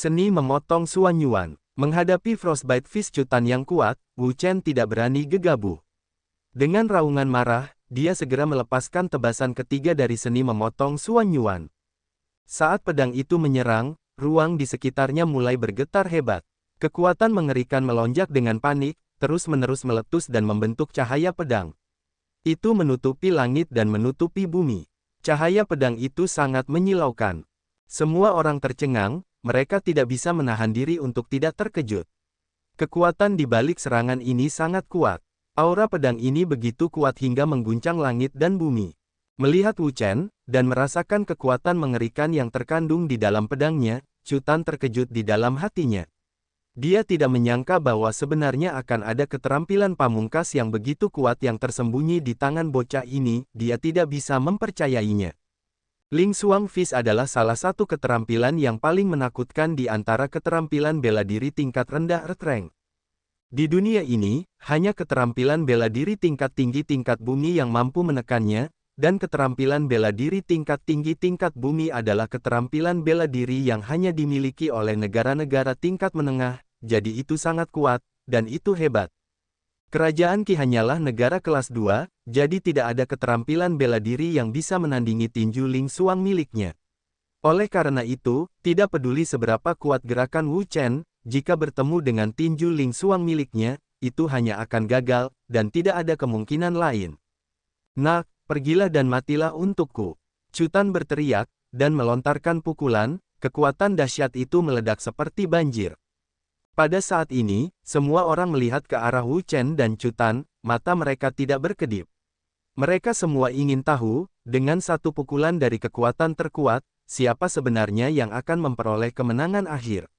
Seni memotong Suan Yuan. Menghadapi Frostbite Fist Cutan yang kuat, Wu Chen tidak berani gegabah. Dengan raungan marah, dia segera melepaskan tebasan ketiga dari seni memotong Suan Yuan. Saat pedang itu menyerang, ruang di sekitarnya mulai bergetar hebat. Kekuatan mengerikan melonjak dengan panik, terus-menerus meletus dan membentuk cahaya pedang. Itu menutupi langit dan menutupi bumi. Cahaya pedang itu sangat menyilaukan. Semua orang tercengang, mereka tidak bisa menahan diri untuk tidak terkejut. Kekuatan di balik serangan ini sangat kuat. Aura pedang ini begitu kuat hingga mengguncang langit dan bumi. Melihat Wu Chen, dan merasakan kekuatan mengerikan yang terkandung di dalam pedangnya, Cutan terkejut di dalam hatinya. Dia tidak menyangka bahwa sebenarnya akan ada keterampilan pamungkas yang begitu kuat yang tersembunyi di tangan bocah ini, dia tidak bisa mempercayainya. Ling Xuang Fist adalah salah satu keterampilan yang paling menakutkan di antara keterampilan bela diri tingkat rendah Earth Rank. Di dunia ini, hanya keterampilan bela diri tingkat tinggi tingkat bumi yang mampu menekannya, dan keterampilan bela diri tingkat tinggi tingkat bumi adalah keterampilan bela diri yang hanya dimiliki oleh negara-negara tingkat menengah, jadi itu sangat kuat, dan itu hebat. Kerajaan Qi hanyalah negara kelas 2, jadi tidak ada keterampilan bela diri yang bisa menandingi tinju Ling Xuang miliknya. Oleh karena itu, tidak peduli seberapa kuat gerakan Wu Chen, jika bertemu dengan tinju Ling Xuang miliknya, itu hanya akan gagal, dan tidak ada kemungkinan lain. Nak, pergilah dan matilah untukku. Cutan berteriak, dan melontarkan pukulan, kekuatan dahsyat itu meledak seperti banjir. Pada saat ini, semua orang melihat ke arah Wu Chen dan Cutan, mata mereka tidak berkedip. Mereka semua ingin tahu, dengan satu pukulan dari kekuatan terkuat, siapa sebenarnya yang akan memperoleh kemenangan akhir.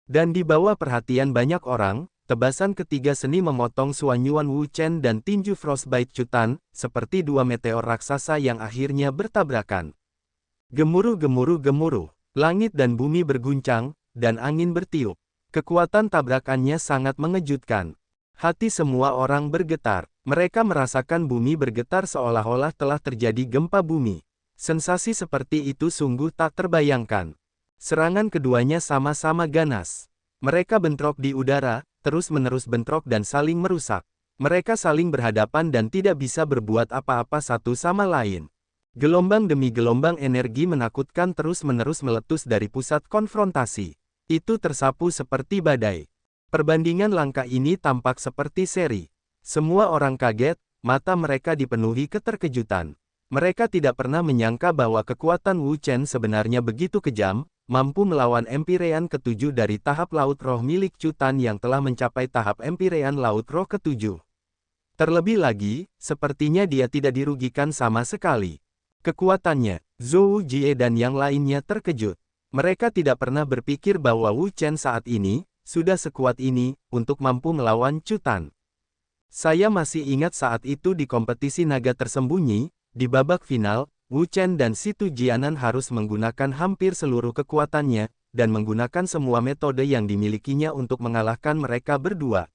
Dan di bawah perhatian banyak orang, tebasan ketiga seni memotong Suan Yuan Wu Chen dan tinju Frostbite Cutan, seperti dua meteor raksasa yang akhirnya bertabrakan. Gemuruh-gemuruh-gemuruh, langit dan bumi berguncang, dan angin bertiup. Kekuatan tabrakannya sangat mengejutkan. Hati semua orang bergetar. Mereka merasakan bumi bergetar seolah-olah telah terjadi gempa bumi. Sensasi seperti itu sungguh tak terbayangkan. Serangan keduanya sama-sama ganas. Mereka bentrok di udara, terus-menerus bentrok dan saling merusak. Mereka saling berhadapan dan tidak bisa berbuat apa-apa satu sama lain. Gelombang demi gelombang energi menakutkan terus-menerus meletus dari pusat konfrontasi. Itu tersapu seperti badai. Perbandingan langkah ini tampak seperti seri. Semua orang kaget, mata mereka dipenuhi keterkejutan. Mereka tidak pernah menyangka bahwa kekuatan Wu Chen sebenarnya begitu kejam, mampu melawan Empirean ke-7 dari tahap Laut Roh milik Cutan yang telah mencapai tahap Empirean Laut Roh ke-7. Terlebih lagi, sepertinya dia tidak dirugikan sama sekali. Kekuatannya, Zhou Jie dan yang lainnya terkejut. Mereka tidak pernah berpikir bahwa Wu Chen saat ini, sudah sekuat ini, untuk mampu melawan Cutan. Saya masih ingat saat itu di kompetisi naga tersembunyi, di babak final, Wu Chen dan Situ Jianan harus menggunakan hampir seluruh kekuatannya, dan menggunakan semua metode yang dimilikinya untuk mengalahkan mereka berdua.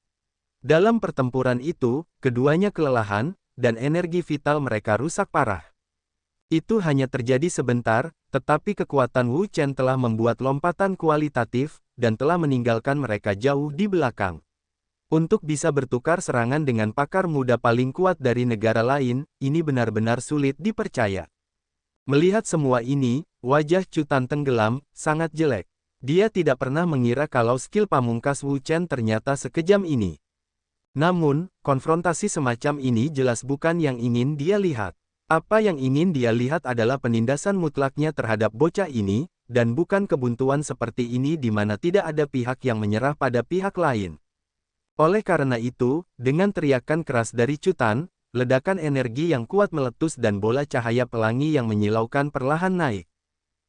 Dalam pertempuran itu, keduanya kelelahan, dan energi vital mereka rusak parah. Itu hanya terjadi sebentar, tetapi kekuatan Wu Chen telah membuat lompatan kualitatif, dan telah meninggalkan mereka jauh di belakang. Untuk bisa bertukar serangan dengan pakar muda paling kuat dari negara lain, ini benar-benar sulit dipercaya. Melihat semua ini, wajah Cutan tenggelam, sangat jelek. Dia tidak pernah mengira kalau skill pamungkas Wu Chen ternyata sekejam ini. Namun, konfrontasi semacam ini jelas bukan yang ingin dia lihat. Apa yang ingin dia lihat adalah penindasan mutlaknya terhadap bocah ini, dan bukan kebuntuan seperti ini di mana tidak ada pihak yang menyerah pada pihak lain. Oleh karena itu, dengan teriakan keras dari Cutan, ledakan energi yang kuat meletus dan bola cahaya pelangi yang menyilaukan perlahan naik.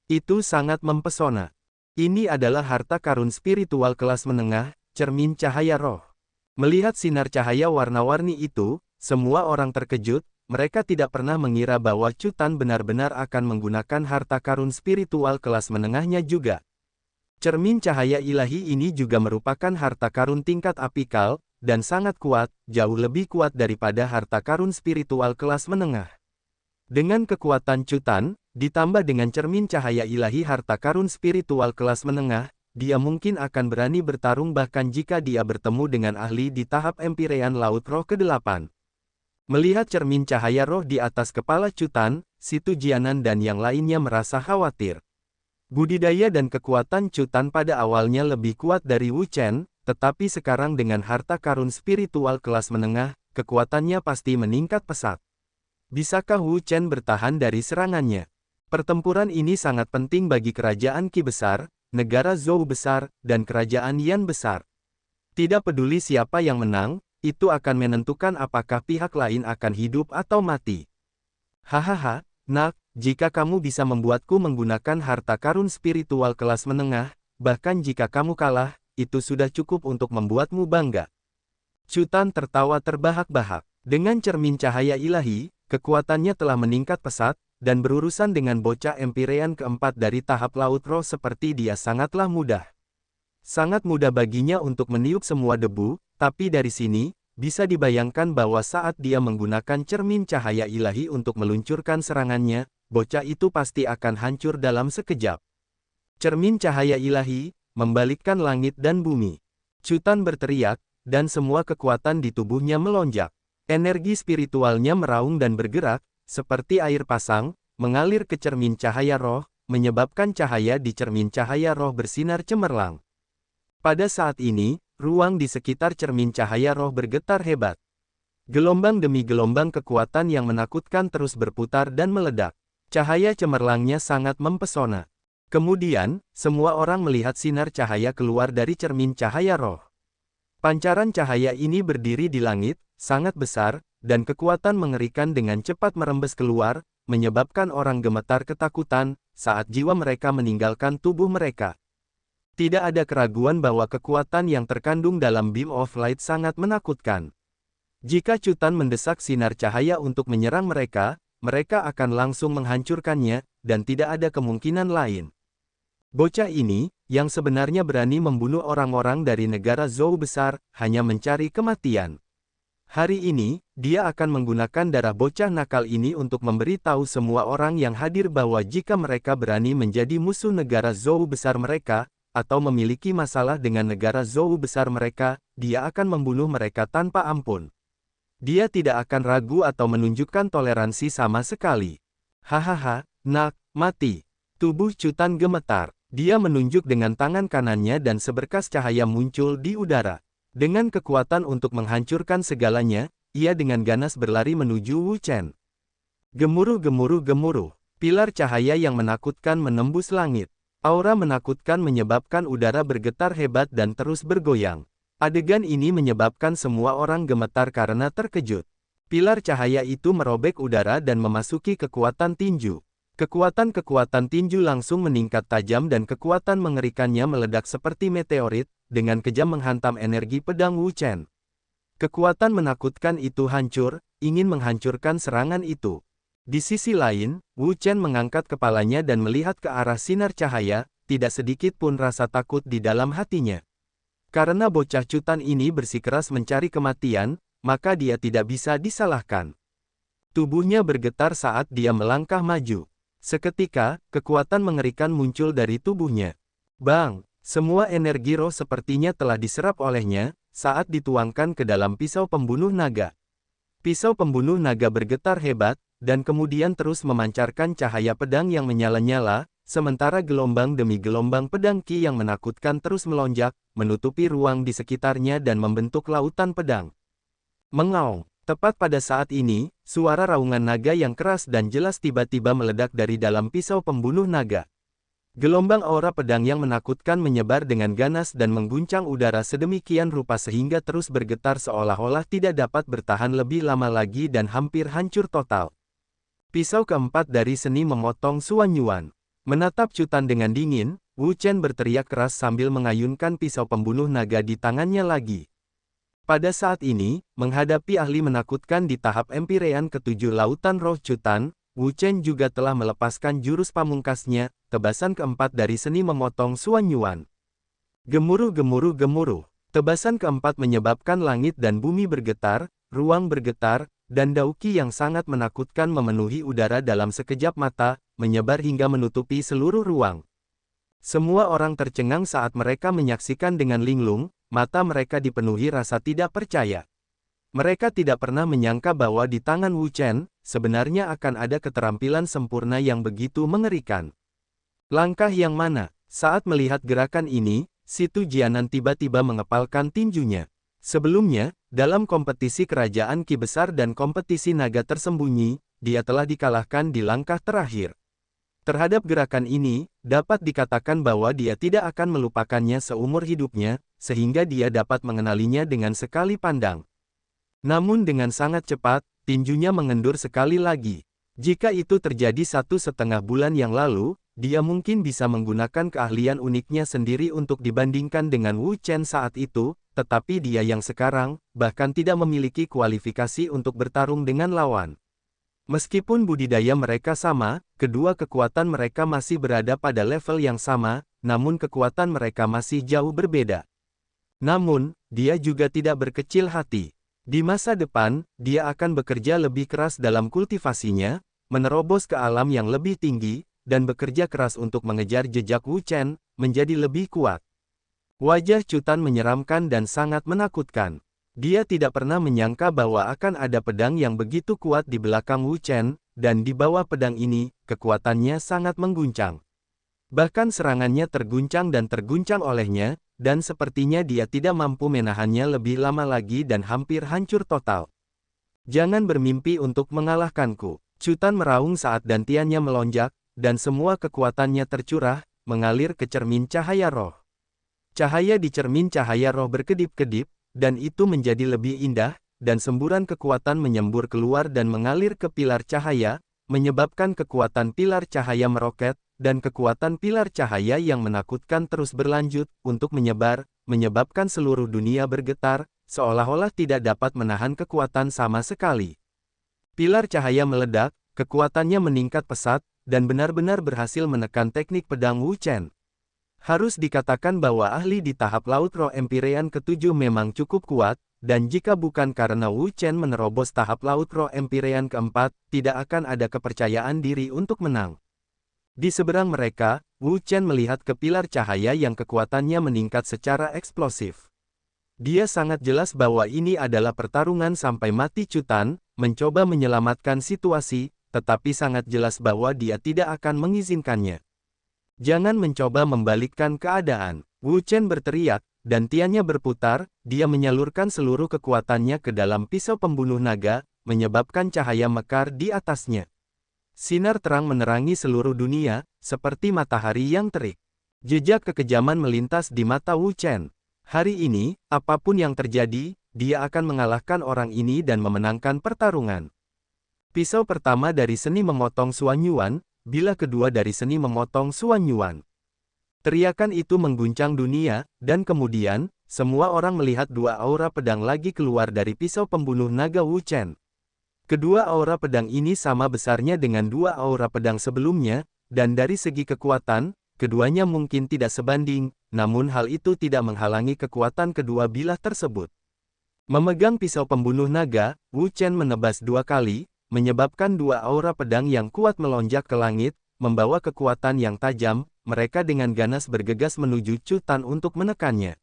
Itu sangat mempesona. Ini adalah harta karun spiritual kelas menengah, cermin cahaya roh. Melihat sinar cahaya warna-warni itu, semua orang terkejut. Mereka tidak pernah mengira bahwa Cutan benar-benar akan menggunakan harta karun spiritual kelas menengahnya juga. Cermin cahaya ilahi ini juga merupakan harta karun tingkat apikal, dan sangat kuat, jauh lebih kuat daripada harta karun spiritual kelas menengah. Dengan kekuatan Cutan, ditambah dengan cermin cahaya ilahi harta karun spiritual kelas menengah, dia mungkin akan berani bertarung bahkan jika dia bertemu dengan ahli di tahap Empyrean Laut Roh ke-8. Melihat cermin cahaya roh di atas kepala Chutan, si Tujianan dan yang lainnya merasa khawatir. Budidaya dan kekuatan Chutan pada awalnya lebih kuat dari Wu Chen, tetapi sekarang dengan harta karun spiritual kelas menengah, kekuatannya pasti meningkat pesat. Bisakah Wu Chen bertahan dari serangannya? Pertempuran ini sangat penting bagi kerajaan Qi besar, negara Zhou besar, dan kerajaan Yan besar. Tidak peduli siapa yang menang, itu akan menentukan apakah pihak lain akan hidup atau mati. Hahaha, nak, jika kamu bisa membuatku menggunakan harta karun spiritual kelas menengah, bahkan jika kamu kalah, itu sudah cukup untuk membuatmu bangga. Chutan tertawa terbahak-bahak. Dengan cermin cahaya ilahi, kekuatannya telah meningkat pesat, dan berurusan dengan bocah Empyrean keempat dari tahap Laut Roh seperti dia sangatlah mudah. Sangat mudah baginya untuk meniup semua debu, tapi dari sini, bisa dibayangkan bahwa saat dia menggunakan cermin cahaya ilahi untuk meluncurkan serangannya, bocah itu pasti akan hancur dalam sekejap. Cermin cahaya ilahi, membalikkan langit dan bumi. Chutan berteriak, dan semua kekuatan di tubuhnya melonjak. Energi spiritualnya meraung dan bergerak, seperti air pasang, mengalir ke cermin cahaya roh, menyebabkan cahaya di cermin cahaya roh bersinar cemerlang. Pada saat ini, ruang di sekitar cermin cahaya roh bergetar hebat. Gelombang demi gelombang kekuatan yang menakutkan terus berputar dan meledak. Cahaya cemerlangnya sangat mempesona. Kemudian, semua orang melihat sinar cahaya keluar dari cermin cahaya roh. Pancaran cahaya ini berdiri di langit, sangat besar, dan kekuatan mengerikan dengan cepat merembes keluar, menyebabkan orang gemetar ketakutan, saat jiwa mereka meninggalkan tubuh mereka. Tidak ada keraguan bahwa kekuatan yang terkandung dalam Beam of Light sangat menakutkan. Jika Chutan mendesak sinar cahaya untuk menyerang mereka, mereka akan langsung menghancurkannya, dan tidak ada kemungkinan lain. Bocah ini, yang sebenarnya berani membunuh orang-orang dari negara Zhou besar, hanya mencari kematian. Hari ini, dia akan menggunakan darah bocah nakal ini untuk memberi tahu semua orang yang hadir bahwa jika mereka berani menjadi musuh negara Zhou besar mereka, atau memiliki masalah dengan negara Zhou besar mereka, dia akan membunuh mereka tanpa ampun. Dia tidak akan ragu atau menunjukkan toleransi sama sekali. Hahaha, nak, mati. Tubuh Chutan gemetar. Dia menunjuk dengan tangan kanannya dan seberkas cahaya muncul di udara. Dengan kekuatan untuk menghancurkan segalanya, ia dengan ganas berlari menuju Wu Chen. Gemuruh gemuruh gemuruh. Pilar cahaya yang menakutkan menembus langit. Aura menakutkan menyebabkan udara bergetar hebat dan terus bergoyang. Adegan ini menyebabkan semua orang gemetar karena terkejut. Pilar cahaya itu merobek udara dan memasuki kekuatan tinju. Kekuatan-kekuatan tinju langsung meningkat tajam dan kekuatan mengerikannya meledak seperti meteorit, dengan kejam menghantam energi pedang Wu Chen. Kekuatan menakutkan itu hancur, ingin menghancurkan serangan itu. Di sisi lain, Wu Chen mengangkat kepalanya dan melihat ke arah sinar cahaya, tidak sedikit pun rasa takut di dalam hatinya. Karena bocah Chutan ini bersikeras mencari kematian, maka dia tidak bisa disalahkan. Tubuhnya bergetar saat dia melangkah maju. Seketika, kekuatan mengerikan muncul dari tubuhnya. Bang! Semua energi roh sepertinya telah diserap olehnya, saat dituangkan ke dalam pisau pembunuh naga. Pisau pembunuh naga bergetar hebat, dan kemudian terus memancarkan cahaya pedang yang menyala-nyala, sementara gelombang demi gelombang pedang Qi yang menakutkan terus melonjak, menutupi ruang di sekitarnya dan membentuk lautan pedang. Mengaung! Tepat pada saat ini, suara raungan naga yang keras dan jelas tiba-tiba meledak dari dalam pisau pembunuh naga. Gelombang aura pedang yang menakutkan menyebar dengan ganas dan mengguncang udara sedemikian rupa sehingga terus bergetar seolah-olah tidak dapat bertahan lebih lama lagi dan hampir hancur total. Pisau keempat dari seni memotong Suan Yuan. Menatap Chutan dengan dingin, Wu Chen berteriak keras sambil mengayunkan pisau pembunuh naga di tangannya lagi. Pada saat ini, menghadapi ahli menakutkan di tahap Empyrean ke-7 Lautan Roh Chutan, Wu Chen juga telah melepaskan jurus pamungkasnya, tebasan keempat dari seni memotong Suan Yuan. Gemuruh gemuruh gemuruh. Tebasan keempat menyebabkan langit dan bumi bergetar, ruang bergetar, dan dauki yang sangat menakutkan memenuhi udara dalam sekejap mata, menyebar hingga menutupi seluruh ruang. Semua orang tercengang saat mereka menyaksikan dengan linglung, mata mereka dipenuhi rasa tidak percaya. Mereka tidak pernah menyangka bahwa di tangan Wu Chen, sebenarnya akan ada keterampilan sempurna yang begitu mengerikan. Langkah yang mana? Saat melihat gerakan ini, si Tu Jianan tiba-tiba mengepalkan tinjunya. Sebelumnya, dalam kompetisi kerajaan Qi besar dan kompetisi naga tersembunyi, dia telah dikalahkan di langkah terakhir. Terhadap gerakan ini, dapat dikatakan bahwa dia tidak akan melupakannya seumur hidupnya, sehingga dia dapat mengenalinya dengan sekali pandang. Namun dengan sangat cepat, tinjunya mengendur sekali lagi. Jika itu terjadi 1,5 bulan yang lalu, dia mungkin bisa menggunakan keahlian uniknya sendiri untuk dibandingkan dengan Wu Chen saat itu, tetapi dia yang sekarang, bahkan tidak memiliki kualifikasi untuk bertarung dengan lawan. Meskipun budidaya mereka sama, kedua kekuatan mereka masih berada pada level yang sama, namun kekuatan mereka masih jauh berbeda. Namun, dia juga tidak berkecil hati. Di masa depan, dia akan bekerja lebih keras dalam kultivasinya, menerobos ke alam yang lebih tinggi, dan bekerja keras untuk mengejar jejak Wu Chen, menjadi lebih kuat. Wajah Chu Tan menyeramkan dan sangat menakutkan. Dia tidak pernah menyangka bahwa akan ada pedang yang begitu kuat di belakang Wu Chen, dan di bawah pedang ini, kekuatannya sangat mengguncang. Bahkan serangannya terguncang dan terguncang olehnya, dan sepertinya dia tidak mampu menahannya lebih lama lagi dan hampir hancur total. Jangan bermimpi untuk mengalahkanku. Chu Tan meraung saat dantiannya melonjak, dan semua kekuatannya tercurah, mengalir ke cermin cahaya roh. Cahaya di cermin cahaya roh berkedip-kedip, dan itu menjadi lebih indah, dan semburan kekuatan menyembur keluar dan mengalir ke pilar cahaya, menyebabkan kekuatan pilar cahaya meroket, dan kekuatan pilar cahaya yang menakutkan terus berlanjut, untuk menyebar, menyebabkan seluruh dunia bergetar, seolah-olah tidak dapat menahan kekuatan sama sekali. Pilar cahaya meledak, kekuatannya meningkat pesat, dan benar-benar berhasil menekan teknik pedang Wu Chen. Harus dikatakan bahwa ahli di tahap Laut Roh Empyrean ke-7 memang cukup kuat, dan jika bukan karena Wu Chen menerobos tahap Laut Roh Empyrean ke-4, tidak akan ada kepercayaan diri untuk menang. Di seberang mereka, Wu Chen melihat ke pilar cahaya yang kekuatannya meningkat secara eksplosif. Dia sangat jelas bahwa ini adalah pertarungan sampai mati. Chu Tan mencoba menyelamatkan situasi, tetapi sangat jelas bahwa dia tidak akan mengizinkannya. Jangan mencoba membalikkan keadaan. Wu Chen berteriak, dan tiannya berputar, dia menyalurkan seluruh kekuatannya ke dalam pisau pembunuh naga, menyebabkan cahaya mekar di atasnya. Sinar terang menerangi seluruh dunia, seperti matahari yang terik. Jejak kekejaman melintas di mata Wu Chen. Hari ini, apapun yang terjadi, dia akan mengalahkan orang ini dan memenangkan pertarungan. Pisau pertama dari seni memotong Xuan Yuan, bila kedua dari seni memotong Xuan Yuan. Teriakan itu mengguncang dunia, dan kemudian, semua orang melihat dua aura pedang lagi keluar dari pisau pembunuh naga Wu Chen. Kedua aura pedang ini sama besarnya dengan dua aura pedang sebelumnya, dan dari segi kekuatan, keduanya mungkin tidak sebanding, namun hal itu tidak menghalangi kekuatan kedua bilah tersebut. Memegang pisau pembunuh naga, Wu Chen menebas dua kali, menyebabkan dua aura pedang yang kuat melonjak ke langit, membawa kekuatan yang tajam, mereka dengan ganas bergegas menuju Chu Tan untuk menekannya.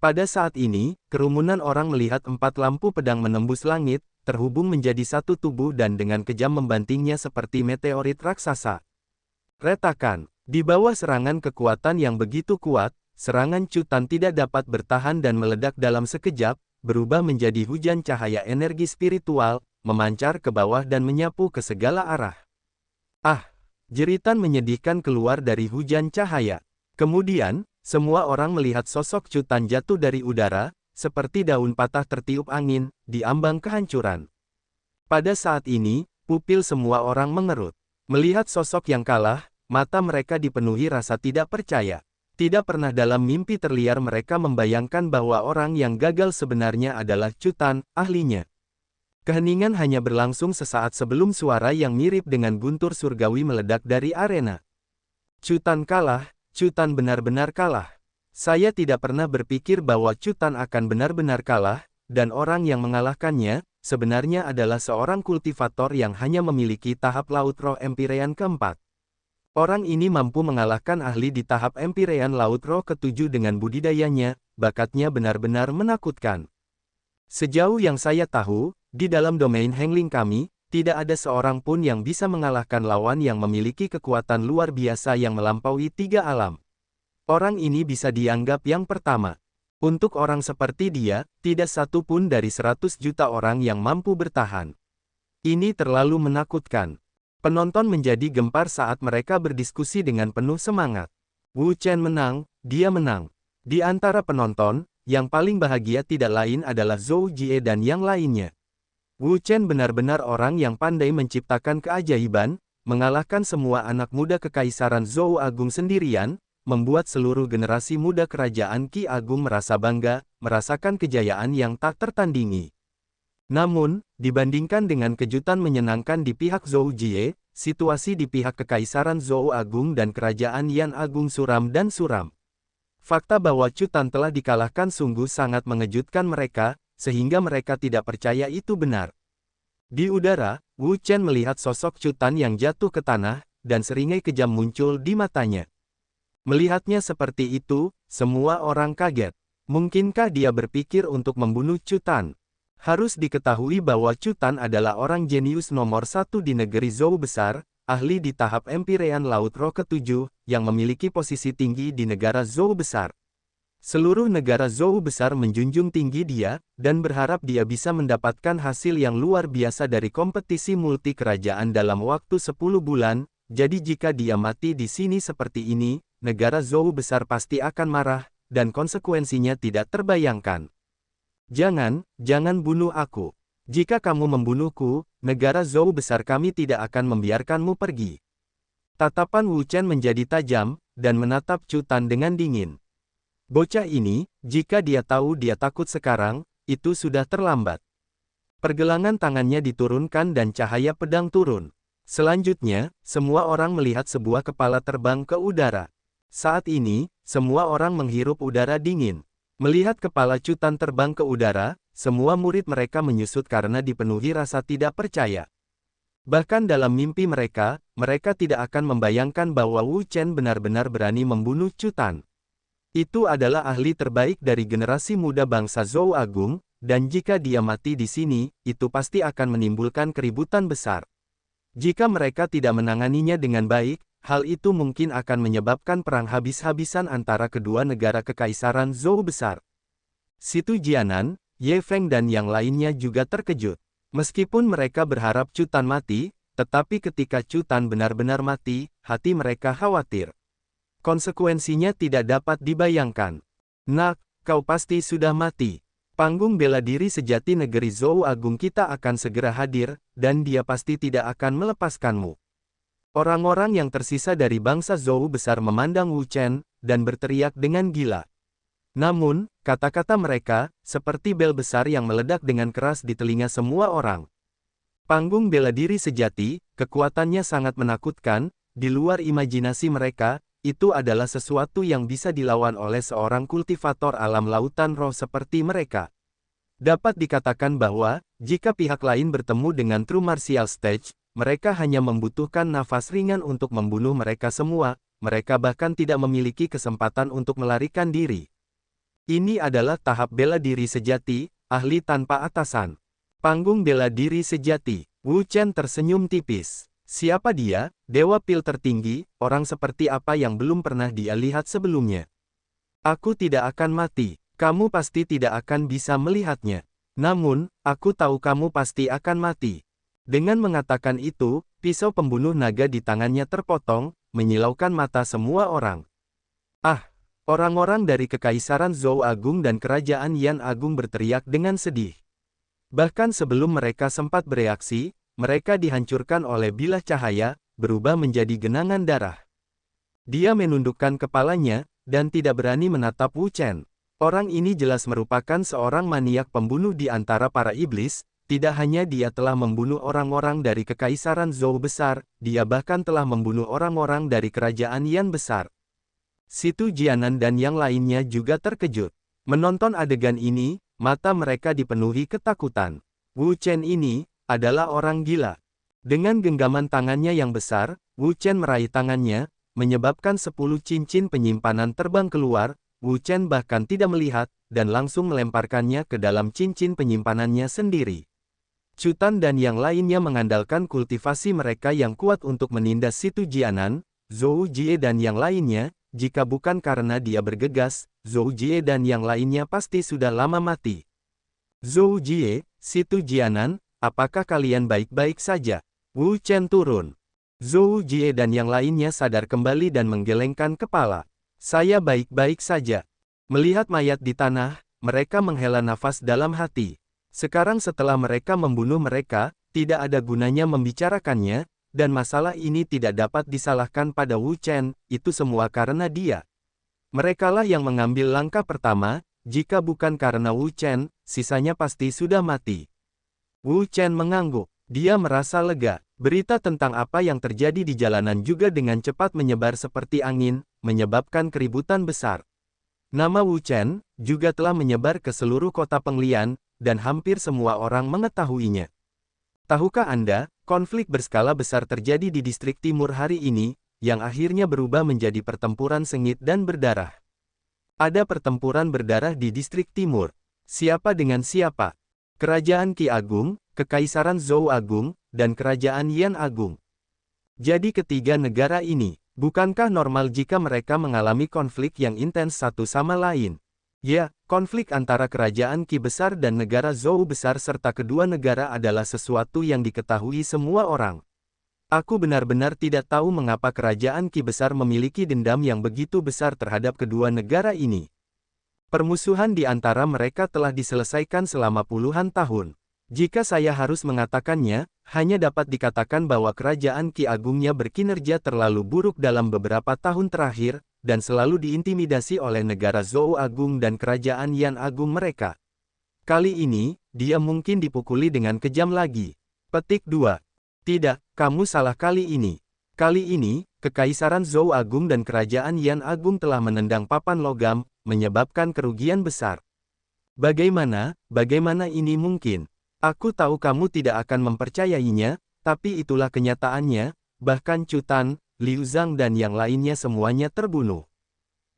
Pada saat ini, kerumunan orang melihat empat lampu pedang menembus langit, terhubung menjadi satu tubuh dan dengan kejam membantingnya seperti meteorit raksasa. Retakan. Di bawah serangan kekuatan yang begitu kuat, serangan Chu Tan tidak dapat bertahan dan meledak dalam sekejap, berubah menjadi hujan cahaya energi spiritual, memancar ke bawah dan menyapu ke segala arah. Ah! Jeritan menyedihkan keluar dari hujan cahaya. Kemudian, semua orang melihat sosok Chu Tan jatuh dari udara, seperti daun patah tertiup angin, di ambang kehancuran. Pada saat ini, pupil semua orang mengerut. Melihat sosok yang kalah, mata mereka dipenuhi rasa tidak percaya. Tidak pernah dalam mimpi terliar mereka membayangkan bahwa orang yang gagal sebenarnya adalah Chu Tan, ahlinya. Keheningan hanya berlangsung sesaat sebelum suara yang mirip dengan guntur surgawi meledak dari arena. Chu Tan kalah, Chu Tan benar-benar kalah. Saya tidak pernah berpikir bahwa Chu Tan akan benar-benar kalah, dan orang yang mengalahkannya, sebenarnya adalah seorang kultivator yang hanya memiliki tahap Laut Roh Empyrean ke-4. Orang ini mampu mengalahkan ahli di tahap Empyrean Laut Roh ke-7 dengan budidayanya, bakatnya benar-benar menakutkan. Sejauh yang saya tahu, di dalam domain Hengling kami, tidak ada seorang pun yang bisa mengalahkan lawan yang memiliki kekuatan luar biasa yang melampaui 3 alam. Orang ini bisa dianggap yang pertama. Untuk orang seperti dia, tidak satu pun dari 100 juta orang yang mampu bertahan. Ini terlalu menakutkan. Penonton menjadi gempar saat mereka berdiskusi dengan penuh semangat. Wu Chen menang, dia menang. Di antara penonton, yang paling bahagia tidak lain adalah Zhou Jie dan yang lainnya. Wu Chen benar-benar orang yang pandai menciptakan keajaiban, mengalahkan semua anak muda kekaisaran Zhou Agung sendirian, membuat seluruh generasi muda kerajaan Qi Agung merasa bangga, merasakan kejayaan yang tak tertandingi. Namun, dibandingkan dengan kejutan menyenangkan di pihak Zhou Jie, situasi di pihak Kekaisaran Zhou Agung dan Kerajaan Yan Agung suram dan suram. Fakta bahwa Chu Tan telah dikalahkan sungguh sangat mengejutkan mereka, sehingga mereka tidak percaya itu benar. Di udara, Wu Chen melihat sosok Chu Tan yang jatuh ke tanah, dan seringai kejam muncul di matanya. Melihatnya seperti itu, semua orang kaget. Mungkinkah dia berpikir untuk membunuh Chu Tan? Harus diketahui bahwa Chu Tan adalah orang jenius nomor 1 di negeri Zhou besar, ahli di tahap Empyrean Laut Roh ke-7, yang memiliki posisi tinggi di negara Zhou besar. Seluruh negara Zhou besar menjunjung tinggi dia, dan berharap dia bisa mendapatkan hasil yang luar biasa dari kompetisi multi kerajaan dalam waktu 10 bulan, jadi jika dia mati di sini seperti ini, negara Zhou besar pasti akan marah, dan konsekuensinya tidak terbayangkan. Jangan bunuh aku. Jika kamu membunuhku, negara Zhou besar kami tidak akan membiarkanmu pergi. Tatapan Wu Chen menjadi tajam, dan menatap Chu Tan dengan dingin. Bocah ini, jika dia tahu dia takut sekarang, itu sudah terlambat. Pergelangan tangannya diturunkan dan cahaya pedang turun. Selanjutnya, semua orang melihat sebuah kepala terbang ke udara. Saat ini, semua orang menghirup udara dingin. Melihat kepala Chu Tan terbang ke udara, semua murid mereka menyusut karena dipenuhi rasa tidak percaya. Bahkan dalam mimpi mereka tidak akan membayangkan bahwa Wu Chen benar-benar berani membunuh Chu Tan. Itu adalah ahli terbaik dari generasi muda bangsa Zhou Agung, dan jika dia mati di sini, itu pasti akan menimbulkan keributan besar. Jika mereka tidak menanganinya dengan baik, hal itu mungkin akan menyebabkan perang habis-habisan antara kedua negara kekaisaran Zhou besar. Situ Jianan, Ye Feng dan yang lainnya juga terkejut. Meskipun mereka berharap Chu Tan mati, tetapi ketika Chu Tan benar-benar mati, hati mereka khawatir. Konsekuensinya tidak dapat dibayangkan. Nak, kau pasti sudah mati. Panggung bela diri sejati negeri Zhou Agung kita akan segera hadir, dan dia pasti tidak akan melepaskanmu. Orang-orang yang tersisa dari bangsa Zhou besar memandang Wu Chen, dan berteriak dengan gila. Namun, kata-kata mereka, seperti bel besar yang meledak dengan keras di telinga semua orang. Panggung bela diri sejati, kekuatannya sangat menakutkan, di luar imajinasi mereka, itu adalah sesuatu yang bisa dilawan oleh seorang kultivator alam lautan roh seperti mereka. Dapat dikatakan bahwa, jika pihak lain bertemu dengan True Martial Stage, mereka hanya membutuhkan nafas ringan untuk membunuh mereka semua, mereka bahkan tidak memiliki kesempatan untuk melarikan diri. Ini adalah tahap bela diri sejati, ahli tanpa atasan. Panggung bela diri sejati. Wu Chen tersenyum tipis. Siapa dia, dewa pil tertinggi, orang seperti apa yang belum pernah dia lihat sebelumnya? Aku tidak akan mati, kamu pasti tidak akan bisa melihatnya. Namun, aku tahu kamu pasti akan mati. Dengan mengatakan itu, pisau pembunuh naga di tangannya terpotong, menyilaukan mata semua orang. Ah! Orang-orang dari Kekaisaran Zhou Agung dan Kerajaan Yan Agung berteriak dengan sedih. Bahkan sebelum mereka sempat bereaksi, mereka dihancurkan oleh bilah cahaya, berubah menjadi genangan darah. Dia menundukkan kepalanya, dan tidak berani menatap Wu Chen. Orang ini jelas merupakan seorang maniak pembunuh di antara para iblis. Tidak hanya dia telah membunuh orang-orang dari Kekaisaran Zhou besar, dia bahkan telah membunuh orang-orang dari Kerajaan Yan besar. Situ Jianan dan yang lainnya juga terkejut. Menonton adegan ini, mata mereka dipenuhi ketakutan. Wu Chen ini adalah orang gila. Dengan genggaman tangannya yang besar, Wu Chen meraih tangannya, menyebabkan 10 cincin penyimpanan terbang keluar. Wu Chen bahkan tidak melihat, dan langsung melemparkannya ke dalam cincin penyimpanannya sendiri. Chutan dan yang lainnya mengandalkan kultivasi mereka yang kuat untuk menindas Situ Jianan, Zhou Jie dan yang lainnya. Jika bukan karena dia bergegas, Zhou Jie dan yang lainnya pasti sudah lama mati. Zhou Jie, Situ Jianan, apakah kalian baik-baik saja? Wu Chen turun. Zhou Jie dan yang lainnya sadar kembali dan menggelengkan kepala. Saya baik-baik saja. Melihat mayat di tanah, mereka menghela nafas dalam hati. Sekarang setelah mereka membunuh mereka, tidak ada gunanya membicarakannya, dan masalah ini tidak dapat disalahkan pada Wu Chen, itu semua karena dia. Merekalah yang mengambil langkah pertama, jika bukan karena Wu Chen, sisanya pasti sudah mati. Wu Chen mengangguk, dia merasa lega. Berita tentang apa yang terjadi di jalanan juga dengan cepat menyebar seperti angin, menyebabkan keributan besar. Nama Wu Chen juga telah menyebar ke seluruh kota Penglian, dan hampir semua orang mengetahuinya. Tahukah Anda, konflik berskala besar terjadi di distrik timur hari ini, yang akhirnya berubah menjadi pertempuran sengit dan berdarah. Ada pertempuran berdarah di distrik timur. Siapa dengan siapa? Kerajaan Qi Agung, Kekaisaran Zhou Agung, dan Kerajaan Yan Agung. Jadi ketiga negara ini, bukankah normal jika mereka mengalami konflik yang intens satu sama lain? Ya, konflik antara kerajaan Qi besar dan negara Zhou besar serta kedua negara adalah sesuatu yang diketahui semua orang. Aku benar-benar tidak tahu mengapa kerajaan Qi besar memiliki dendam yang begitu besar terhadap kedua negara ini. Permusuhan di antara mereka telah diselesaikan selama puluhan tahun. Jika saya harus mengatakannya, hanya dapat dikatakan bahwa kerajaan Qi Agungnya berkinerja terlalu buruk dalam beberapa tahun terakhir, dan selalu diintimidasi oleh negara Zhou Agung dan kerajaan Yan Agung mereka. Kali ini, dia mungkin dipukuli dengan kejam lagi. Petik 2. Tidak, kamu salah kali ini. Kali ini, Kekaisaran Zhou Agung dan kerajaan Yan Agung telah menendang papan logam, menyebabkan kerugian besar. Bagaimana ini mungkin? Aku tahu kamu tidak akan mempercayainya, tapi itulah kenyataannya, bahkan Chutan, Liu Zhang dan yang lainnya semuanya terbunuh.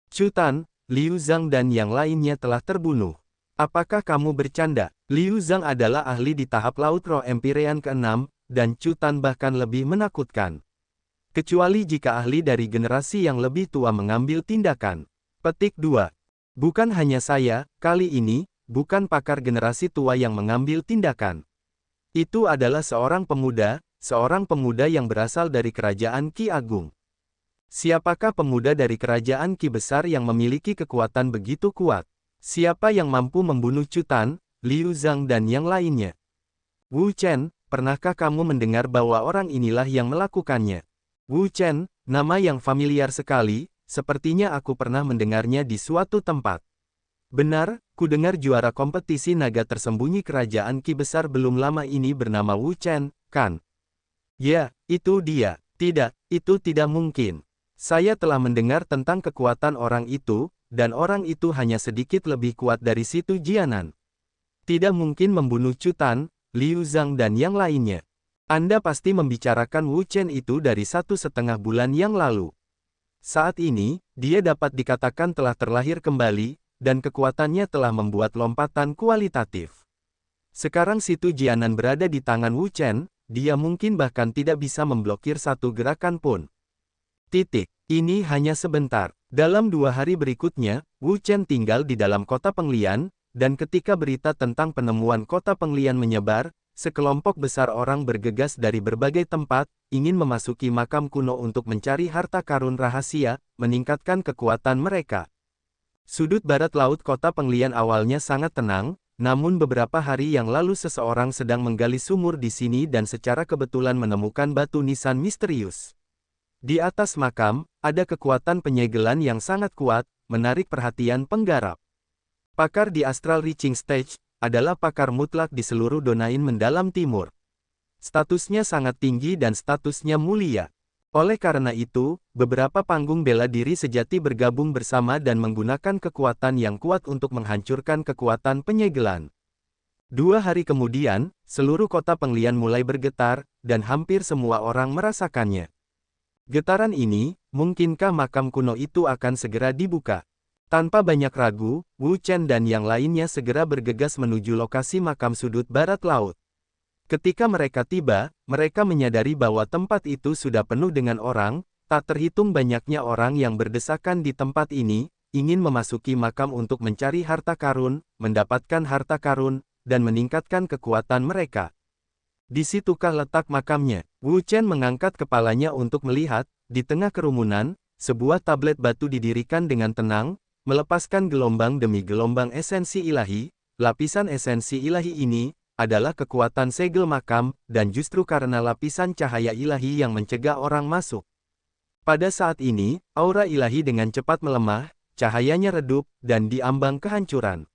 Chutan, Liu Zhang dan yang lainnya telah terbunuh. Apakah kamu bercanda? Liu Zhang adalah ahli di tahap Laut Roh Empyrean ke-6, dan Chutan bahkan lebih menakutkan. Kecuali jika ahli dari generasi yang lebih tua mengambil tindakan. Petik 2. Bukan hanya saya, kali ini, bukan pakar generasi tua yang mengambil tindakan. Itu adalah seorang pemuda yang berasal dari kerajaan Qi Agung. Siapakah pemuda dari kerajaan Qi besar yang memiliki kekuatan begitu kuat? Siapa yang mampu membunuh Chutan, Liu Zhang dan yang lainnya? Wu Chen, pernahkah kamu mendengar bahwa orang inilah yang melakukannya? Wu Chen, nama yang familiar sekali, sepertinya aku pernah mendengarnya di suatu tempat. Benar, ku dengar juara kompetisi naga tersembunyi kerajaan Qi besar belum lama ini bernama Wu Chen, kan? Ya, itu dia. Tidak, itu tidak mungkin. Saya telah mendengar tentang kekuatan orang itu, dan orang itu hanya sedikit lebih kuat dari Situ Jianan. Tidak mungkin membunuh Chutan, Liu Zhang dan yang lainnya. Anda pasti membicarakan Wu Chen itu dari 1,5 bulan yang lalu. Saat ini, dia dapat dikatakan telah terlahir kembali, dan kekuatannya telah membuat lompatan kualitatif. Sekarang Situ Jianan berada di tangan Wu Chen, dia mungkin bahkan tidak bisa memblokir satu gerakan pun. Ini hanya sebentar. Dalam 2 hari berikutnya, Wu Chen tinggal di dalam kota Penglian, dan ketika berita tentang penemuan kota Penglian menyebar, sekelompok besar orang bergegas dari berbagai tempat, ingin memasuki makam kuno untuk mencari harta karun rahasia, meningkatkan kekuatan mereka. Sudut barat laut kota Penglian awalnya sangat tenang, namun beberapa hari yang lalu seseorang sedang menggali sumur di sini dan secara kebetulan menemukan batu nisan misterius. Di atas makam, ada kekuatan penyegelan yang sangat kuat, menarik perhatian penggarap. Pakar di Astral Reaching Stage, adalah pakar mutlak di seluruh domain mendalam timur. Statusnya sangat tinggi dan statusnya mulia. Oleh karena itu, beberapa panggung bela diri sejati bergabung bersama dan menggunakan kekuatan yang kuat untuk menghancurkan kekuatan penyegelan. 2 hari kemudian, seluruh kota Penglian mulai bergetar, dan hampir semua orang merasakannya. Getaran ini, mungkinkah makam kuno itu akan segera dibuka? Tanpa banyak ragu, Wu Chen dan yang lainnya segera bergegas menuju lokasi makam sudut barat laut. Ketika mereka tiba, mereka menyadari bahwa tempat itu sudah penuh dengan orang, tak terhitung banyaknya orang yang berdesakan di tempat ini, ingin memasuki makam untuk mencari harta karun, mendapatkan harta karun, dan meningkatkan kekuatan mereka. Di situkah letak makamnya? Wu Chen mengangkat kepalanya untuk melihat, di tengah kerumunan, sebuah tablet batu didirikan dengan tenang, melepaskan gelombang demi gelombang esensi ilahi. Lapisan esensi ilahi ini adalah kekuatan segel makam, dan justru karena lapisan cahaya ilahi yang mencegah orang masuk. Pada saat ini, aura ilahi dengan cepat melemah, cahayanya redup, dan diambang kehancuran.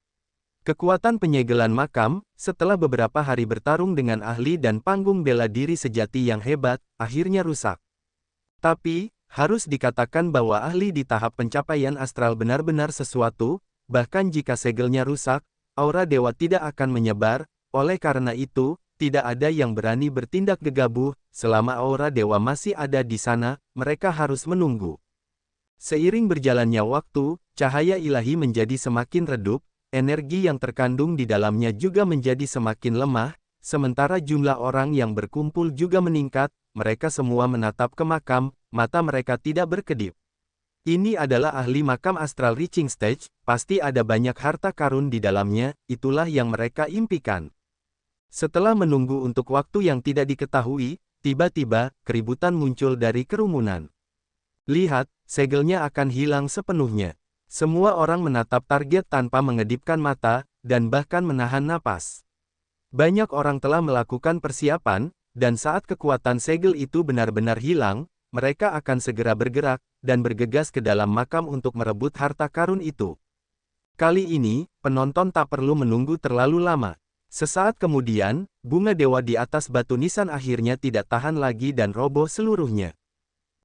Kekuatan penyegelan makam, setelah beberapa hari bertarung dengan ahli dan panggung bela diri sejati yang hebat, akhirnya rusak. Tapi, harus dikatakan bahwa ahli di tahap pencapaian astral benar-benar sesuatu, bahkan jika segelnya rusak, aura dewa tidak akan menyebar, oleh karena itu, tidak ada yang berani bertindak gegabah, selama aura dewa masih ada di sana, mereka harus menunggu. Seiring berjalannya waktu, cahaya ilahi menjadi semakin redup, energi yang terkandung di dalamnya juga menjadi semakin lemah, sementara jumlah orang yang berkumpul juga meningkat, mereka semua menatap ke makam, mata mereka tidak berkedip. Ini adalah ahli makam astral reaching stage, pasti ada banyak harta karun di dalamnya, itulah yang mereka impikan. Setelah menunggu untuk waktu yang tidak diketahui, tiba-tiba, keributan muncul dari kerumunan. Lihat, segelnya akan hilang sepenuhnya. Semua orang menatap target tanpa mengedipkan mata, dan bahkan menahan napas. Banyak orang telah melakukan persiapan, dan saat kekuatan segel itu benar-benar hilang, mereka akan segera bergerak, dan bergegas ke dalam makam untuk merebut harta karun itu. Kali ini, penonton tak perlu menunggu terlalu lama. Sesaat kemudian, bunga dewa di atas batu nisan akhirnya tidak tahan lagi dan roboh seluruhnya.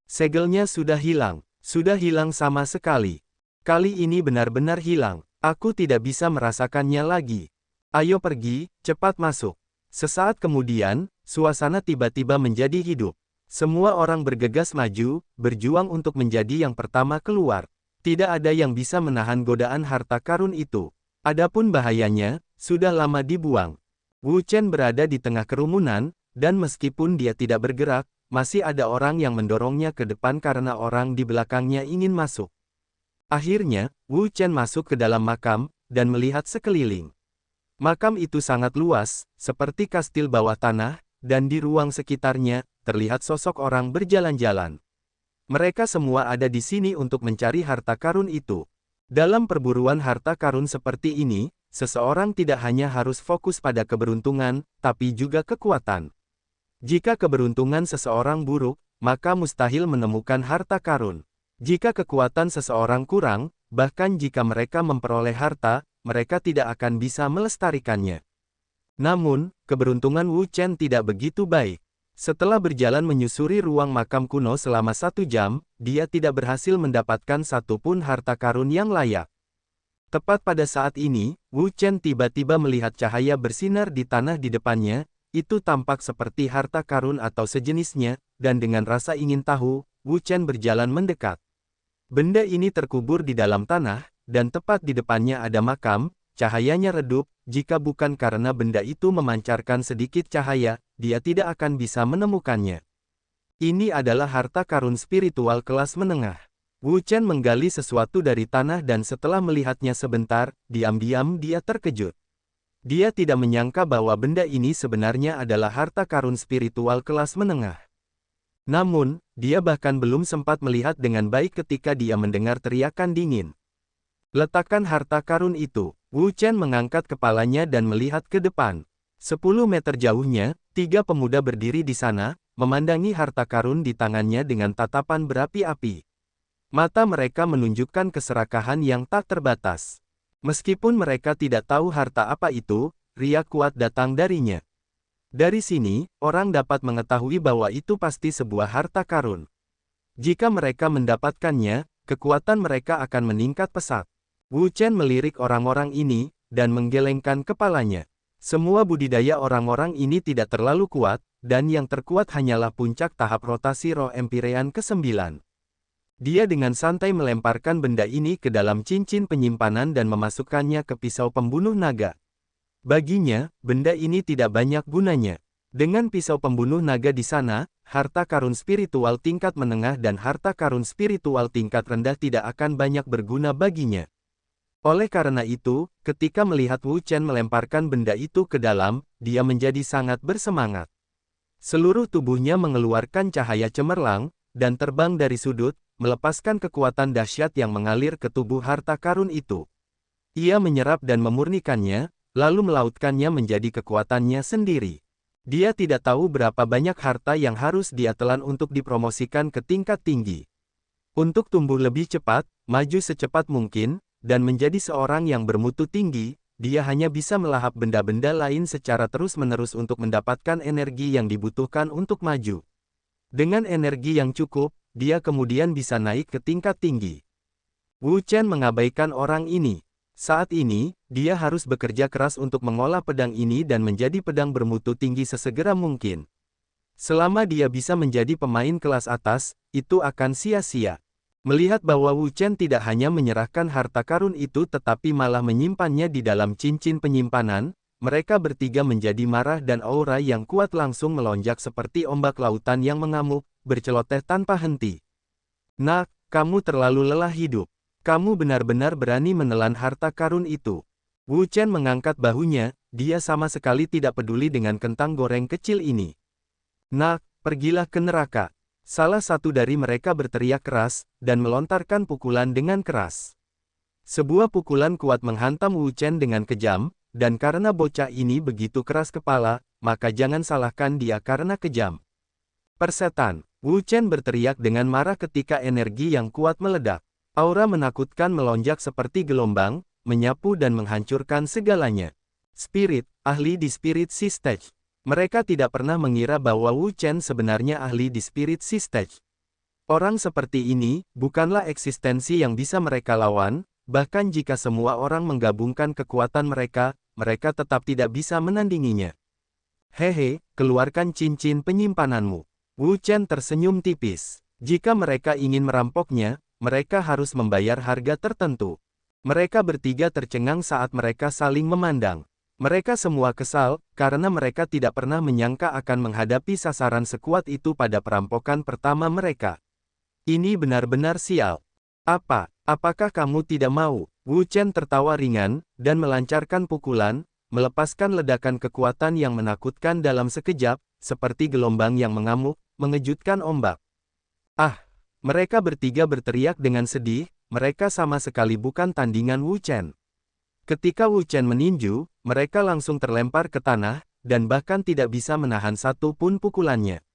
Segelnya sudah hilang sama sekali. Kali ini benar-benar hilang, aku tidak bisa merasakannya lagi. Ayo pergi, cepat masuk. Sesaat kemudian, suasana tiba-tiba menjadi hidup. Semua orang bergegas maju, berjuang untuk menjadi yang pertama keluar. Tidak ada yang bisa menahan godaan harta karun itu. Adapun bahayanya, sudah lama dibuang. Wu Chen berada di tengah kerumunan, dan meskipun dia tidak bergerak, masih ada orang yang mendorongnya ke depan karena orang di belakangnya ingin masuk. Akhirnya, Wu Chen masuk ke dalam makam, dan melihat sekeliling. Makam itu sangat luas, seperti kastil bawah tanah, dan di ruang sekitarnya, terlihat sosok orang berjalan-jalan. Mereka semua ada di sini untuk mencari harta karun itu. Dalam perburuan harta karun seperti ini, seseorang tidak hanya harus fokus pada keberuntungan, tapi juga kekuatan. Jika keberuntungan seseorang buruk, maka mustahil menemukan harta karun. Jika kekuatan seseorang kurang, bahkan jika mereka memperoleh harta, mereka tidak akan bisa melestarikannya. Namun, keberuntungan Wu Chen tidak begitu baik. Setelah berjalan menyusuri ruang makam kuno selama 1 jam, dia tidak berhasil mendapatkan satupun harta karun yang layak. Tepat pada saat ini, Wu Chen tiba-tiba melihat cahaya bersinar di tanah di depannya, itu tampak seperti harta karun atau sejenisnya, dan dengan rasa ingin tahu, Wu Chen berjalan mendekat. Benda ini terkubur di dalam tanah, dan tepat di depannya ada makam, cahayanya redup, jika bukan karena benda itu memancarkan sedikit cahaya, dia tidak akan bisa menemukannya. Ini adalah harta karun spiritual kelas menengah. Wu Chen menggali sesuatu dari tanah dan setelah melihatnya sebentar, diam-diam dia terkejut. Dia tidak menyangka bahwa benda ini sebenarnya adalah harta karun spiritual kelas menengah. Namun, dia bahkan belum sempat melihat dengan baik ketika dia mendengar teriakan dingin. Letakkan harta karun itu. Wu Chen mengangkat kepalanya dan melihat ke depan. 10 meter jauhnya, 3 pemuda berdiri di sana, memandangi harta karun di tangannya dengan tatapan berapi-api. Mata mereka menunjukkan keserakahan yang tak terbatas. Meskipun mereka tidak tahu harta apa itu, riak kuat datang darinya. Dari sini, orang dapat mengetahui bahwa itu pasti sebuah harta karun. Jika mereka mendapatkannya, kekuatan mereka akan meningkat pesat. Wu Chen melirik orang-orang ini, dan menggelengkan kepalanya. Semua budidaya orang-orang ini tidak terlalu kuat, dan yang terkuat hanyalah puncak tahap rotasi roh Empyrean ke-9. Dia dengan santai melemparkan benda ini ke dalam cincin penyimpanan dan memasukkannya ke pisau pembunuh naga. Baginya, benda ini tidak banyak gunanya. Dengan pisau pembunuh naga di sana, harta karun spiritual tingkat menengah dan harta karun spiritual tingkat rendah tidak akan banyak berguna baginya. Oleh karena itu, ketika melihat Wu Chen melemparkan benda itu ke dalam, dia menjadi sangat bersemangat. Seluruh tubuhnya mengeluarkan cahaya cemerlang, dan terbang dari sudut, melepaskan kekuatan dahsyat yang mengalir ke tubuh harta karun itu. Ia menyerap dan memurnikannya, lalu melautkannya menjadi kekuatannya sendiri. Dia tidak tahu berapa banyak harta yang harus dia telan untuk dipromosikan ke tingkat tinggi. Untuk tumbuh lebih cepat, maju secepat mungkin, dan menjadi seorang yang bermutu tinggi, dia hanya bisa melahap benda-benda lain secara terus-menerus untuk mendapatkan energi yang dibutuhkan untuk maju. Dengan energi yang cukup, dia kemudian bisa naik ke tingkat tinggi. Wu Chen mengabaikan orang ini. Saat ini, dia harus bekerja keras untuk mengolah pedang ini dan menjadi pedang bermutu tinggi sesegera mungkin. Selama dia bisa menjadi pemain kelas atas, itu akan sia-sia. Melihat bahwa Wu Chen tidak hanya menyerahkan harta karun itu tetapi malah menyimpannya di dalam cincin penyimpanan, mereka bertiga menjadi marah dan aura yang kuat langsung melonjak seperti ombak lautan yang mengamuk, berceloteh tanpa henti. Nak, kamu terlalu lelah hidup. Kamu benar-benar berani menelan harta karun itu. Wu Chen mengangkat bahunya, dia sama sekali tidak peduli dengan kentang goreng kecil ini. Nak, pergilah ke neraka. Salah satu dari mereka berteriak keras, dan melontarkan pukulan dengan keras. Sebuah pukulan kuat menghantam Wu Chen dengan kejam, dan karena bocah ini begitu keras kepala, maka jangan salahkan dia karena kejam. Persetan, Wu Chen berteriak dengan marah ketika energi yang kuat meledak. Aura menakutkan melonjak seperti gelombang, menyapu dan menghancurkan segalanya. Spirit, ahli di Spirit Sea Stage. Mereka tidak pernah mengira bahwa Wu Chen sebenarnya ahli di Spirit Sea Stage. Orang seperti ini, bukanlah eksistensi yang bisa mereka lawan, bahkan jika semua orang menggabungkan kekuatan mereka, mereka tetap tidak bisa menandinginya. Hehe, keluarkan cincin penyimpananmu. Wu Chen tersenyum tipis. Jika mereka ingin merampoknya, mereka harus membayar harga tertentu. Mereka bertiga tercengang saat mereka saling memandang. Mereka semua kesal, karena mereka tidak pernah menyangka akan menghadapi sasaran sekuat itu pada perampokan pertama mereka. Ini benar-benar sial. Apakah kamu tidak mau? Wu Chen tertawa ringan, dan melancarkan pukulan, melepaskan ledakan kekuatan yang menakutkan dalam sekejap, seperti gelombang yang mengamuk, mengejutkan ombak. Mereka bertiga berteriak dengan sedih, mereka sama sekali bukan tandingan Wu Chen. Ketika Wu Chen meninju, mereka langsung terlempar ke tanah, dan bahkan tidak bisa menahan satu pun pukulannya.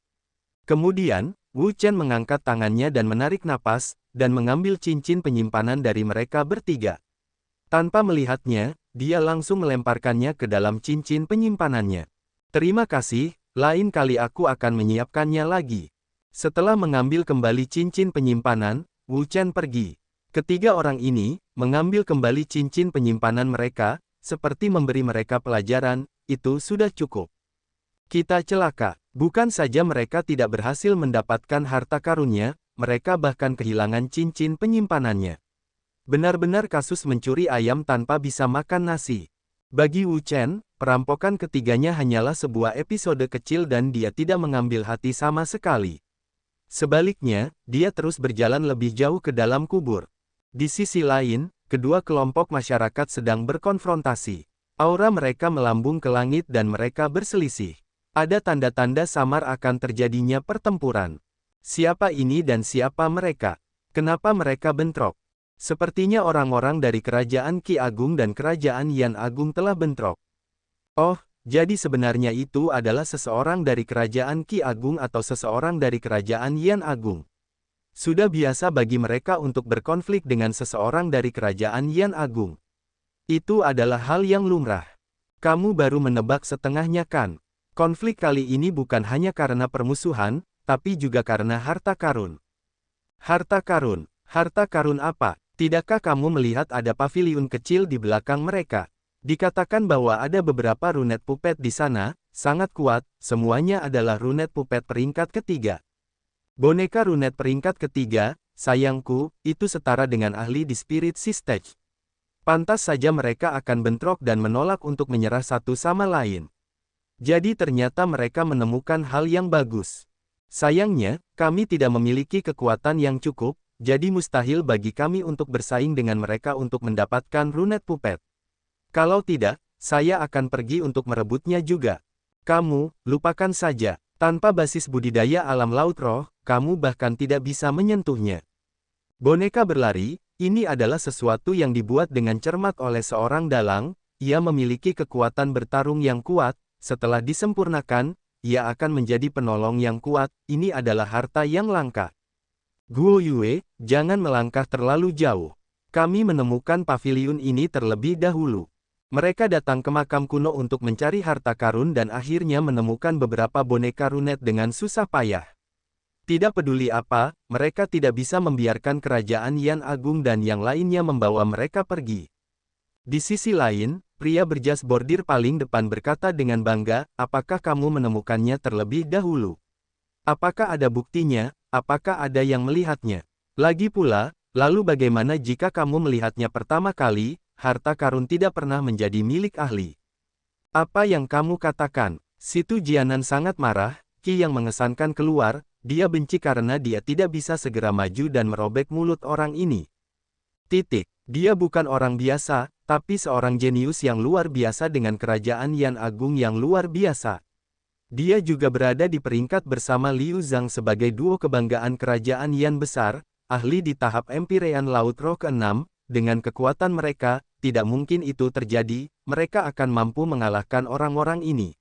Kemudian, Wu Chen mengangkat tangannya dan menarik napas, dan mengambil cincin penyimpanan dari mereka bertiga. Tanpa melihatnya, dia langsung melemparkannya ke dalam cincin penyimpanannya. Terima kasih, lain kali aku akan menyiapkannya lagi. Setelah mengambil kembali cincin penyimpanan, Wu Chen pergi. Ketiga orang ini, mengambil kembali cincin penyimpanan mereka, seperti memberi mereka pelajaran, itu sudah cukup. Kita celaka. Bukan saja mereka tidak berhasil mendapatkan harta karunnya, mereka bahkan kehilangan cincin penyimpanannya. Benar-benar kasus mencuri ayam tanpa bisa makan nasi. Bagi Wu Chen, perampokan ketiganya hanyalah sebuah episode kecil dan dia tidak mengambil hati sama sekali. Sebaliknya, dia terus berjalan lebih jauh ke dalam kubur. Di sisi lain, kedua kelompok masyarakat sedang berkonfrontasi. Aura mereka melambung ke langit dan mereka berselisih. Ada tanda-tanda samar akan terjadinya pertempuran. Siapa ini dan siapa mereka? Kenapa mereka bentrok? Sepertinya orang-orang dari Kerajaan Qi Agung dan Kerajaan Yan Agung telah bentrok. Oh, jadi sebenarnya itu adalah seseorang dari Kerajaan Qi Agung atau seseorang dari Kerajaan Yan Agung. Sudah biasa bagi mereka untuk berkonflik dengan seseorang dari Kerajaan Yan Agung. Itu adalah hal yang lumrah. Kamu baru menebak setengahnya kan? Konflik kali ini bukan hanya karena permusuhan, tapi juga karena harta karun. Harta karun? Harta karun apa? Tidakkah kamu melihat ada paviliun kecil di belakang mereka? Dikatakan bahwa ada beberapa runet puppet di sana, sangat kuat, semuanya adalah runet puppet peringkat ketiga. Boneka runet peringkat ketiga, sayangku, itu setara dengan ahli di Spirit Sea Stage. Pantas saja mereka akan bentrok dan menolak untuk menyerah satu sama lain. Jadi ternyata mereka menemukan hal yang bagus. Sayangnya, kami tidak memiliki kekuatan yang cukup, jadi mustahil bagi kami untuk bersaing dengan mereka untuk mendapatkan runet puppet. Kalau tidak, saya akan pergi untuk merebutnya juga. Kamu, lupakan saja. Tanpa basis budidaya alam laut roh, kamu bahkan tidak bisa menyentuhnya. Boneka berlari, ini adalah sesuatu yang dibuat dengan cermat oleh seorang dalang, ia memiliki kekuatan bertarung yang kuat, setelah disempurnakan, ia akan menjadi penolong yang kuat, ini adalah harta yang langka. Guo Yue, jangan melangkah terlalu jauh. Kami menemukan paviliun ini terlebih dahulu. Mereka datang ke makam kuno untuk mencari harta karun dan akhirnya menemukan beberapa boneka runet dengan susah payah. Tidak peduli apa, mereka tidak bisa membiarkan kerajaan Yan Agung dan yang lainnya membawa mereka pergi. Di sisi lain, pria berjas bordir paling depan berkata dengan bangga, apakah kamu menemukannya terlebih dahulu? Apakah ada buktinya? Apakah ada yang melihatnya? Lagi pula, lalu bagaimana jika kamu melihatnya pertama kali? Harta karun tidak pernah menjadi milik ahli. Apa yang kamu katakan? Situ Jianan sangat marah, Qi yang mengesankan keluar, dia benci karena dia tidak bisa segera maju dan merobek mulut orang ini. Dia bukan orang biasa, tapi seorang jenius yang luar biasa dengan kerajaan Yan Agung yang luar biasa. Dia juga berada di peringkat bersama Liu Zhang sebagai duo kebanggaan kerajaan Yan besar, ahli di tahap Empyrean Laut Roh ke-6, dengan kekuatan mereka, tidak mungkin itu terjadi, mereka akan mampu mengalahkan orang-orang ini.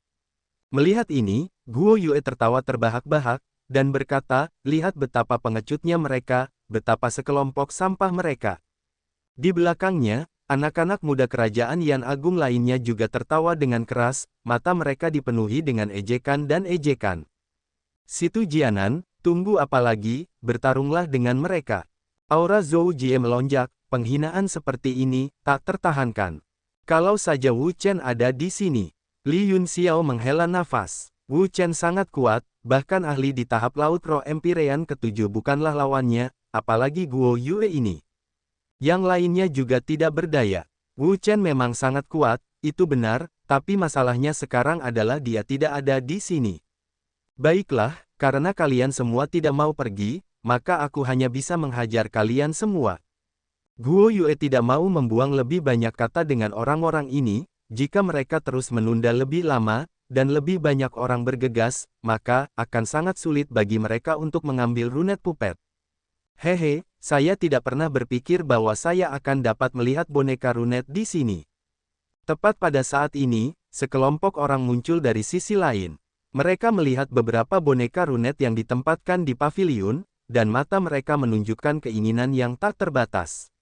Melihat ini, Guo Yue tertawa terbahak-bahak, dan berkata, lihat betapa pengecutnya mereka, betapa sekelompok sampah mereka. Di belakangnya, anak-anak muda kerajaan Yan Agung lainnya juga tertawa dengan keras, mata mereka dipenuhi dengan ejekan dan ejekan. Situ Jianan, tunggu apa lagi, bertarunglah dengan mereka. Aura Zhou Jie melonjak, penghinaan seperti ini, tak tertahankan. Kalau saja Wu Chen ada di sini. Li Yunxiao menghela nafas. Wu Chen sangat kuat, bahkan ahli di tahap Laut Roh Empyrean ke-7 bukanlah lawannya, apalagi Guo Yue ini. Yang lainnya juga tidak berdaya. Wu Chen memang sangat kuat, itu benar, tapi masalahnya sekarang adalah dia tidak ada di sini. Baiklah, karena kalian semua tidak mau pergi, maka aku hanya bisa menghajar kalian semua. Guo Yue tidak mau membuang lebih banyak kata dengan orang-orang ini, jika mereka terus menunda lebih lama, dan lebih banyak orang bergegas, maka akan sangat sulit bagi mereka untuk mengambil runet puppet. Hehe, saya tidak pernah berpikir bahwa saya akan dapat melihat boneka runet di sini. Tepat pada saat ini, sekelompok orang muncul dari sisi lain. Mereka melihat beberapa boneka runet yang ditempatkan di paviliun, dan mata mereka menunjukkan keinginan yang tak terbatas.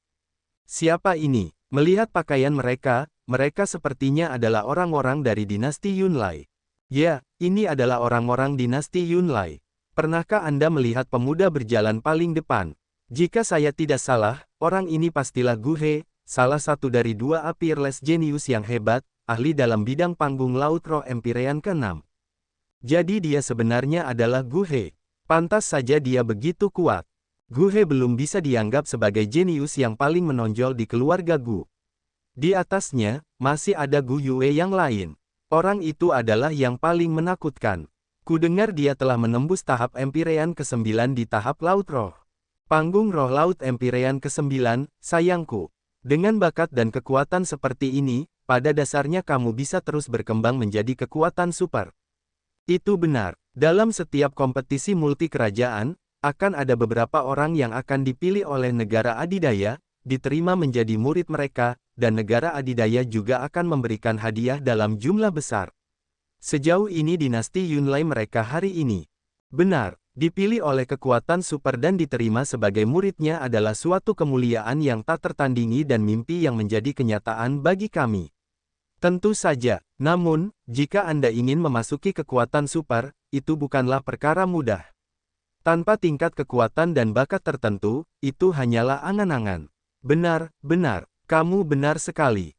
Siapa ini? Melihat pakaian mereka, mereka sepertinya adalah orang-orang dari dinasti Yunlai. Ya, ini adalah orang-orang dinasti Yunlai. Pernahkah Anda melihat pemuda berjalan paling depan? Jika saya tidak salah, orang ini pastilah Gu He, salah satu dari dua Fearless Genius yang hebat, ahli dalam bidang panggung Laut Roh Empyrean ke-6. Jadi dia sebenarnya adalah Gu He. Pantas saja dia begitu kuat. Gu He belum bisa dianggap sebagai jenius yang paling menonjol di keluarga Gu. Di atasnya, masih ada Gu Yue yang lain. Orang itu adalah yang paling menakutkan. Kudengar dia telah menembus tahap Empyrean ke-9 di tahap Laut Roh. Panggung Roh Laut Empyrean ke-9, sayangku. Dengan bakat dan kekuatan seperti ini, pada dasarnya kamu bisa terus berkembang menjadi kekuatan super. Itu benar. Dalam setiap kompetisi multi kerajaan, akan ada beberapa orang yang akan dipilih oleh negara adidaya, diterima menjadi murid mereka, dan negara adidaya juga akan memberikan hadiah dalam jumlah besar. Sejauh ini dinasti Yunlai mereka hari ini. Benar, dipilih oleh kekuatan super dan diterima sebagai muridnya adalah suatu kemuliaan yang tak tertandingi dan mimpi yang menjadi kenyataan bagi kami. Tentu saja, namun, jika Anda ingin memasuki kekuatan super, itu bukanlah perkara mudah. Tanpa tingkat kekuatan dan bakat tertentu, itu hanyalah angan-angan. Benar, kamu benar sekali.